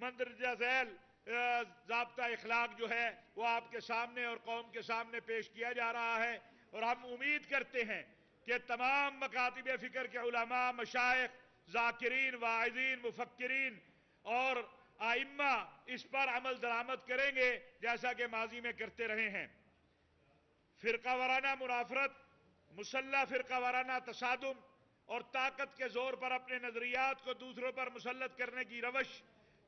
مندرجہ ذیل ضابطہ اخلاق جو ہے وہ آپ کے سامنے اور قوم کے سامنے پیش کیا جا رہا ہے، اور ہم امید کرتے ہیں کہ تمام مکاتب فکر کے علماء، مشائخ، ذاکرین، واعظین، مفکرین اور ائمہ اس پر عمل درآمد کریں گے جیسا کہ ماضی میں کرتے رہے ہیں۔ فرقہ وارانہ منافرت، مسلح فرقہ وارانہ تصادم اور طاقت کے زور پر اپنے نظریات کو دوسروں پر مسلط کرنے کی روش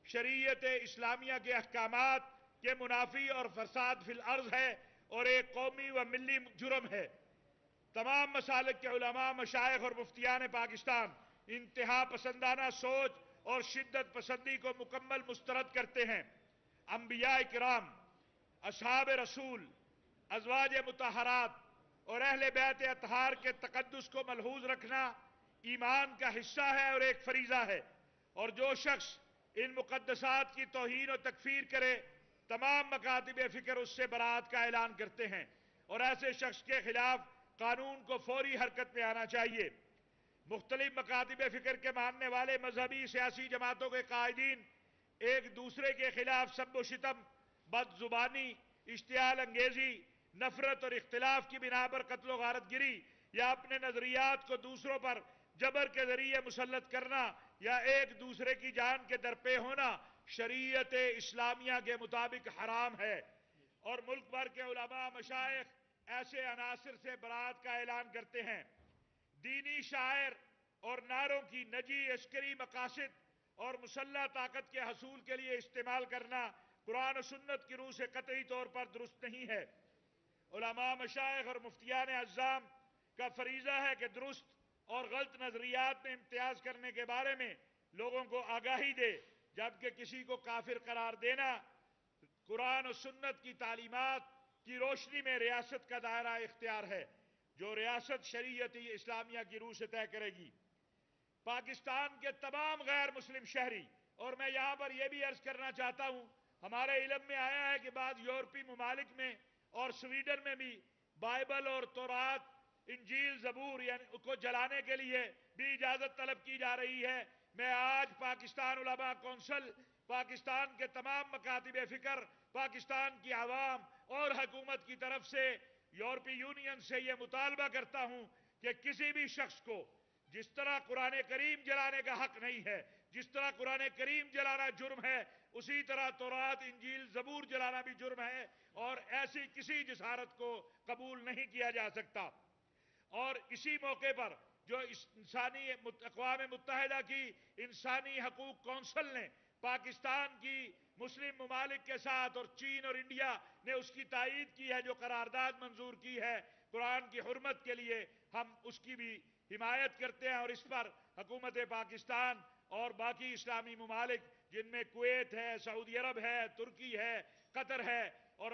شریعت اسلامیہ کے احکامات کے منافی اور فساد فی الارض ہے اور ایک قومی و ملی جرم ہے۔ تمام مسالک کے علماء، مشائخ اور مفتیان پاکستان انتہا پسندانہ سوچ اور شدت پسندی کو مکمل مسترد کرتے ہیں۔ انبیاء کرام، اصحاب رسول، ازواج مطہرات اور اہل بیت اطہار کے تقدس کو ملحوظ رکھنا ایمان کا حصہ ہے اور ایک فریضہ ہے، اور جو شخص ان مقدسات کی توہین و تکفیر کرے تمام مکاتب فکر اس سے برات کا اعلان کرتے ہیں، اور ایسے شخص کے خلاف قانون کو فوری حرکت میں آنا چاہیے۔ مختلف مکاتب فکر کے ماننے والے مذہبی سیاسی جماعتوں کے قائدین ایک دوسرے کے خلاف سب و شتم، بد زبانی، اشتعال انگیزی، نفرت اور اختلاف کی بنا پر قتل و غارت گری یا اپنے نظریات کو دوسروں پر جبر کے ذریعے مسلط کرنا یا ایک دوسرے کی جان کے درپے ہونا شریعت اسلامیہ کے مطابق حرام ہے، اور ملک بھر کے علماء، مشائخ ایسے عناصر سے برات کا اعلان کرتے ہیں۔ دینی شاعر اور نعروں کی نجی عسکری مقاصد اور مسلح طاقت کے حصول کے لیے استعمال کرنا قرآن و سنت کی روح سے قطعی طور پر درست نہیں ہے۔ علماء، مشائخ اور مفتیان اعظام کا فریضہ ہے کہ درست اور غلط نظریات میں امتیاز کرنے کے بارے میں لوگوں کو آگاہی دے، جبکہ کسی کو کافر قرار دینا قرآن و سنت کی تعلیمات کی روشنی میں ریاست کا دائرہ اختیار ہے، جو ریاست شریعت اسلامیہ کی روح سے طے کرے گی۔ پاکستان کے تمام غیر مسلم شہری، اور میں یہاں پر یہ بھی عرض کرنا چاہتا ہوں، ہمارے علم میں آیا ہے کہ بعض یورپی ممالک میں اور سویڈن میں بھی بائبل اور تورات، انجیل، زبور یعنی کو جلانے کے لیے بھی اجازت طلب کی جا رہی ہے۔ میں آج پاکستان علماء کونسل، پاکستان کے تمام مکاتب فکر، پاکستان کی عوام اور حکومت کی طرف سے یورپی یونین سے یہ مطالبہ کرتا ہوں کہ کسی بھی شخص کو جس طرح قرآن کریم جلانے کا حق نہیں ہے، جس طرح قرآن کریم جلانا جرم ہے، اسی طرح تورات، انجیل، زبور جلانا بھی جرم ہے، اور ایسی کسی جسارت کو قبول نہیں کیا جا سکتا۔ اور اسی موقع پر جو اقوام متحدہ کی انسانی حقوق کونسل نے پاکستان کی مسلم ممالک کے ساتھ اور چین اور انڈیا نے اس کی تائید کی ہے، جو قرارداد منظور کی ہے قرآن کی حرمت کے لیے، ہم اس کی بھی حمایت کرتے ہیں، اور اس پر حکومت پاکستان اور باقی اسلامی ممالک جن میں کویت ہے، سعودی عرب ہے، ترکی ہے، قطر ہے اور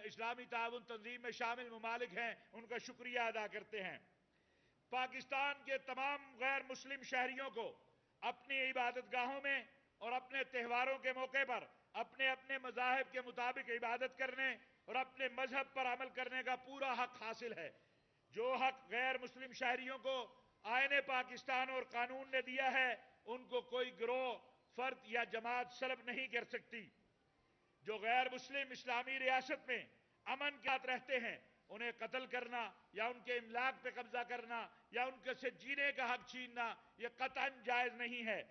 اسلامی تعاون تنظیم میں شامل ممالک ہیں، ان کا شکریہ ادا کرتے ہیں۔ پاکستان کے تمام غیر مسلم شہریوں کو اپنی عبادت گاہوں میں اور اپنے تہواروں کے موقع پر اپنے اپنے مذاہب کے مطابق عبادت کرنے اور اپنے مذہب پر عمل کرنے کا پورا حق حاصل ہے۔ جو حق غیر مسلم شہریوں کو آئین پاکستان اور قانون نے دیا ہے، ان کو کوئی گروہ، فرد یا جماعت سلب نہیں کر سکتی۔ جو غیر مسلم اسلامی ریاست میں امن کے ساتھ رہتے ہیں، انہیں قتل کرنا یا ان کے املاک پہ قبضہ کرنا یا ان کے سے جینے کا حق چھیننا یہ قطعاً جائز نہیں ہے،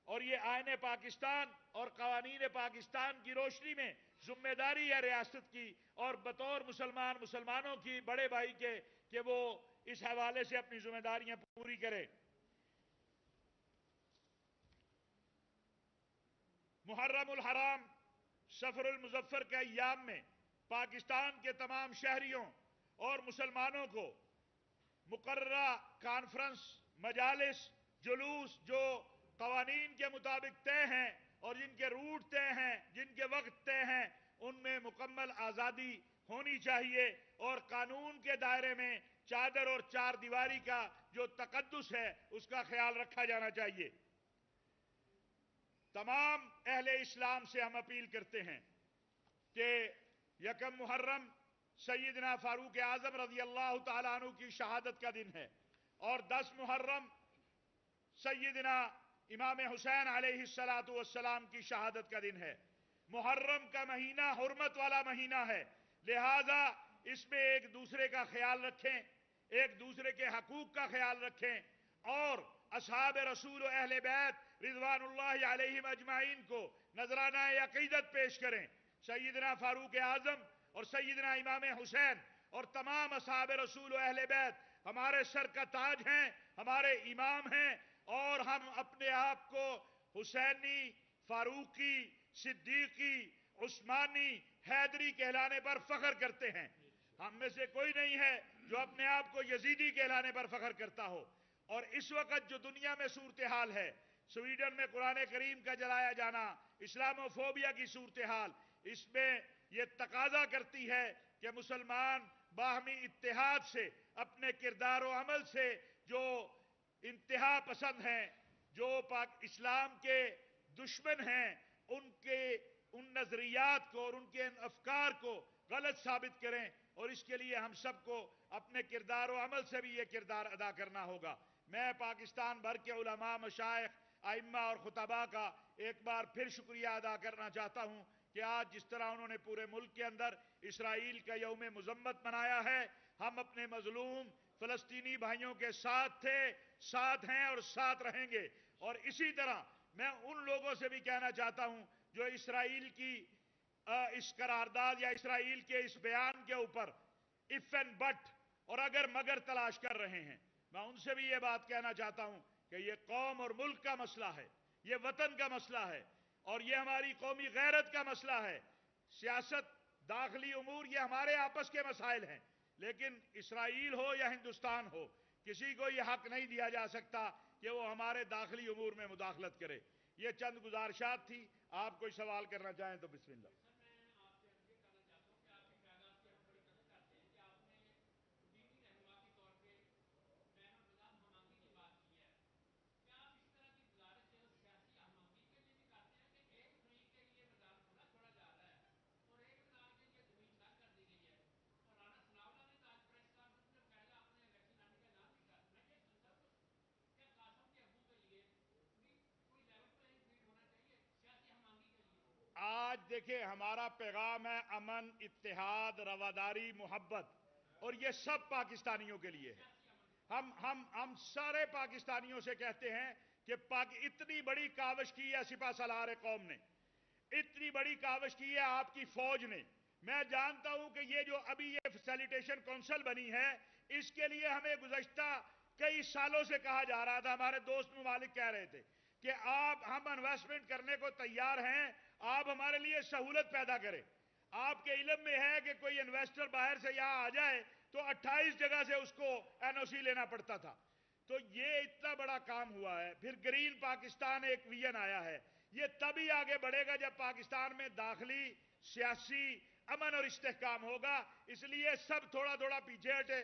اور یہ آئین پاکستان اور قوانین پاکستان کی روشنی میں ذمہ داری ہے ریاست کی، اور بطور مسلمانوں کی بڑے بھائی کے کہ وہ اس حوالے سے اپنی ذمہ داریاں پوری کرے۔ محرم الحرام، سفر المظفر کے ایام میں پاکستان کے تمام شہریوں اور مسلمانوں کو مقررہ کانفرنس، مجالس، جلوس جو قوانین کے مطابق طے ہیں اور جن کے روٹ طے ہیں، جن کے وقت طے ہیں، ان میں مکمل آزادی ہونی چاہیے، اور قانون کے دائرے میں چادر اور چار دیواری کا جو تقدس ہے اس کا خیال رکھا جانا چاہیے۔ تمام اہل اسلام سے ہم اپیل کرتے ہیں کہ یکم محرم سیدنا فاروق اعظم رضی اللہ تعالیٰ عنہ کی شہادت کا دن ہے، اور 10 محرم سیدنا امام حسین علیہ السلام کی شہادت کا دن ہے۔ محرم کا مہینہ حرمت والا مہینہ ہے، لہذا اس میں ایک دوسرے کا خیال رکھیں، ایک دوسرے کے حقوق کا خیال رکھیں، اور اصحاب رسول و اہل بیت رضوان اللہ علیہم اجمعین کو نذرانہ عقیدت پیش کریں۔ سیدنا فاروق اعظم اور سیدنا امام حسین اور تمام اصحاب رسول و اہل بیت ہمارے سر کا تاج ہیں، ہمارے امام ہیں، اور ہم اپنے آپ کو حسینی، فاروقی، صدیقی، عثمانی، حیدری کہلانے پر فخر کرتے ہیں۔ ہم میں سے کوئی نہیں ہے جو اپنے آپ کو یزیدی کہلانے پر فخر کرتا ہو۔ اور اس وقت جو دنیا میں صورتحال ہے، سویڈن میں قرآن کریم کا جلایا جانا، اسلامو فوبیا کی صورتحال، اس میں یہ تقاضا کرتی ہے کہ مسلمان باہمی اتحاد سے، اپنے کردار و عمل سے جو انتہا پسند ہیں، جو اسلام کے دشمن ہیں، ان نظریات کو اور ان کے افکار کو غلط ثابت کریں، اور اس کے لیے ہم سب کو اپنے کردار و عمل سے بھی یہ کردار ادا کرنا ہوگا۔ میں پاکستان بھر کے علماء، مشائخ، ائمہ اور خطباء کا ایک بار پھر شکریہ ادا کرنا چاہتا ہوں کہ آج جس طرح انہوں نے پورے ملک کے اندر اسرائیل کا یوم مذمت منایا ہے، ہم اپنے مظلوم فلسطینی بھائیوں کے ساتھ تھے، ساتھ ہیں اور ساتھ رہیں گے۔ اور اسی طرح میں ان لوگوں سے بھی کہنا چاہتا ہوں جو اسرائیل کی اس قرارداد یا اسرائیل کے اس بیان کے اوپر اف اینڈ بٹ اور اگر مگر تلاش کر رہے ہیں، میں ان سے بھی یہ بات کہنا چاہتا ہوں کہ یہ قوم اور ملک کا مسئلہ ہے، یہ وطن کا مسئلہ ہے، اور یہ ہماری قومی غیرت کا مسئلہ ہے۔ سیاست، داخلی امور یہ ہمارے آپس کے مسائل ہیں، لیکن اسرائیل ہو یا ہندوستان ہو، کسی کو یہ حق نہیں دیا جا سکتا کہ وہ ہمارے داخلی امور میں مداخلت کرے۔ یہ چند گزارشات تھی، آپ کوئی سوال کرنا چاہیں تو بسم اللہ۔ آج دیکھیں ہمارا پیغام ہے امن، اتحاد، رواداری، محبت، اور یہ سب پاکستانیوں کے لیے ہے۔ ہم سارے پاکستانیوں سے کہتے ہیں کہ اتنی بڑی کاوش کی ہے سپہ سالار قوم نے، اتنی بڑی کاوش کی ہے آپ کی فوج نے۔ میں جانتا ہوں کہ یہ جو ابھی یہ فیسیلیٹیشن کونسل بنی ہے، اس کے لیے ہمیں گزشتہ کئی سالوں سے کہا جا رہا تھا، ہمارے دوست ممالک کہہ رہے تھے کہ ہم انویسٹمنٹ کرنے کو تیار ہیں، آپ ہمارے لیے سہولت پیدا کریں۔ آپ کے علم میں ہے کہ کوئی انویسٹر باہر سے یہاں آ جائے تو 28 جگہ سے اس کو NOC لینا پڑتا تھا۔ تو یہ اتنا بڑا کام ہوا ہے۔ پھر گرین پاکستان ایک ویژن آیا ہے، یہ تبھی آگے بڑھے گا جب پاکستان میں داخلی سیاسی امن اور استحکام ہوگا۔ اس لیے سب تھوڑا تھوڑا پیچھے ہٹے،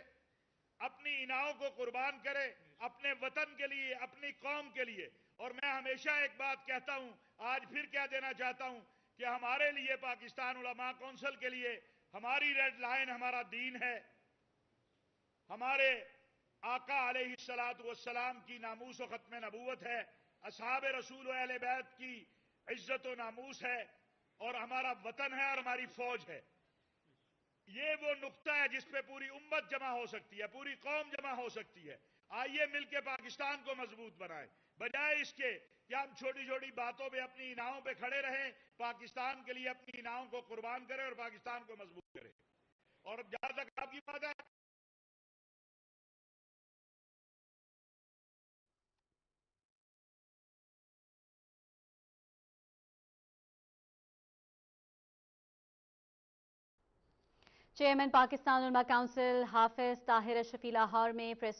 اپنی اناؤں کو قربان کرے، اپنے وطن کے لیے، اپنی قوم کے لیے۔ اور میں ہمیشہ ایک بات کہتا ہوں، آج پھر کہہ دینا چاہتا ہوں کہ ہمارے لیے پاکستان علماء کونسل کے لیے ہماری ریڈ لائن ہمارا دین ہے، ہمارے آقا علیہ السلام کی ناموس و ختم نبوت ہے، اصحاب رسول و اہل بیت کی عزت و ناموس ہے، اور ہمارا وطن ہے اور ہماری فوج ہے۔ یہ وہ نقطہ ہے جس پہ پوری امت جمع ہو سکتی ہے، پوری قوم جمع ہو سکتی ہے۔ آئیے مل کے پاکستان کو مضبوط بنائیں، بجائے اس کے کہ ہم چھوٹی چھوٹی باتوں پہ اپنی اناؤں پہ کھڑے رہیں۔ پاکستان کے لیے اپنی اناؤں کو قربان کریں اور پاکستان کو مضبوط کریں۔ اور جہاں تک آپ کی بات ہے، چیئرمین پاکستان علماء کونسل حافظ طاہر اشرفی لاہور میں پریس